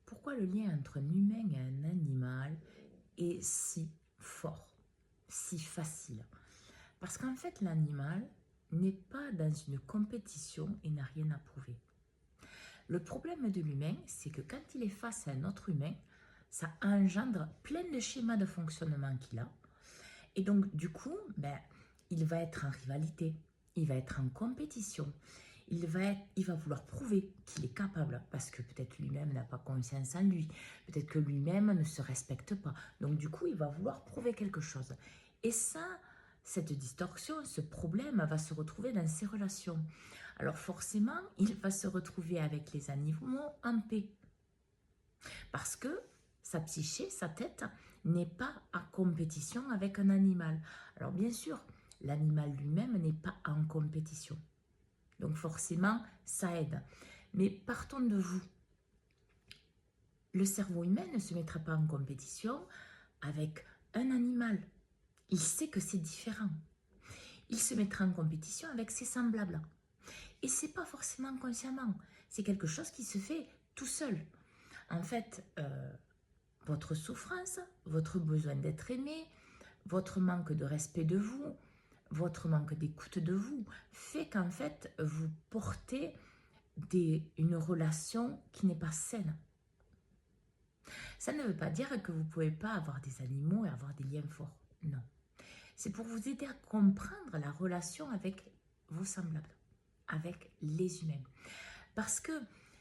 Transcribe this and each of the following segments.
Pourquoi le lien entre un humain et un animal est si fort, si facile? Parce qu'en fait, l'animal n'est pas dans une compétition et n'a rien à prouver. Le problème de l'humain, c'est que quand il est face à un autre humain, ça engendre plein de schémas de fonctionnement qu'il a. Et donc, du coup, il va être en rivalité, il va être en compétition, il va vouloir prouver qu'il est capable, parce que peut-être lui-même n'a pas confiance en lui, peut-être que lui-même ne se respecte pas. Donc, du coup, il va vouloir prouver quelque chose. Et ça, cette distorsion, ce problème va se retrouver dans ses relations. Alors forcément, il va se retrouver avec les animaux en paix. Parce que sa psyché, sa tête, n'est pas en compétition avec un animal. Alors bien sûr, l'animal lui-même n'est pas en compétition. Donc forcément, ça aide. Mais partons de vous. Le cerveau humain ne se mettra pas en compétition avec un animal. Il sait que c'est différent. Il se mettra en compétition avec ses semblables. Et c'est pas forcément consciemment. C'est quelque chose qui se fait tout seul. En fait, votre souffrance, votre besoin d'être aimé, votre manque de respect de vous, votre manque d'écoute de vous, fait qu'en fait, vous portez une relation qui n'est pas saine. Ça ne veut pas dire que vous ne pouvez pas avoir des animaux et avoir des liens forts. Non. C'est pour vous aider à comprendre la relation avec vos semblables, avec les humains. Parce que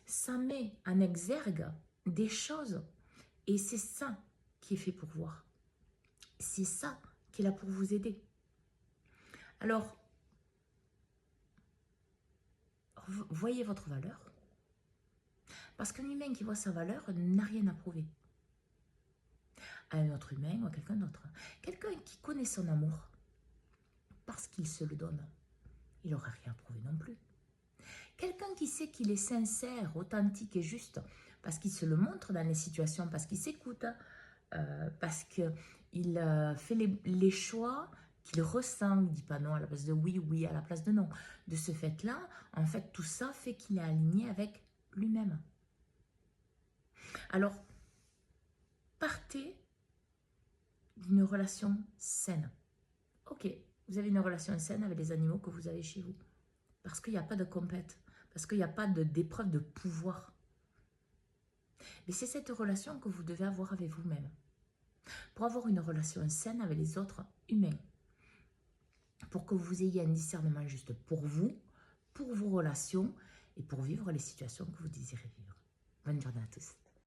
ça met en exergue des choses et c'est ça qui est fait pour voir. C'est ça qui est là pour vous aider. Alors, voyez votre valeur. Parce qu'un humain qui voit sa valeur n'a rien à prouver à un autre humain ou à quelqu'un d'autre. Quelqu'un qui connaît son amour parce qu'il se le donne, il n'aura rien à prouver non plus. Quelqu'un qui sait qu'il est sincère, authentique et juste parce qu'il se le montre dans les situations, parce qu'il s'écoute, parce qu'il fait les choix qu'il ressent, il ne dit pas non à la place de oui, oui à la place de non. De ce fait-là, en fait, tout ça fait qu'il est aligné avec lui-même. Alors, partez d'une relation saine. Ok, vous avez une relation saine avec les animaux que vous avez chez vous. Parce qu'il n'y a pas de compète, parce qu'il n'y a pas d'épreuve de pouvoir. Mais c'est cette relation que vous devez avoir avec vous-même. Pour avoir une relation saine avec les autres humains. Pour que vous ayez un discernement juste pour vous, pour vos relations et pour vivre les situations que vous désirez vivre. Bonne journée à tous.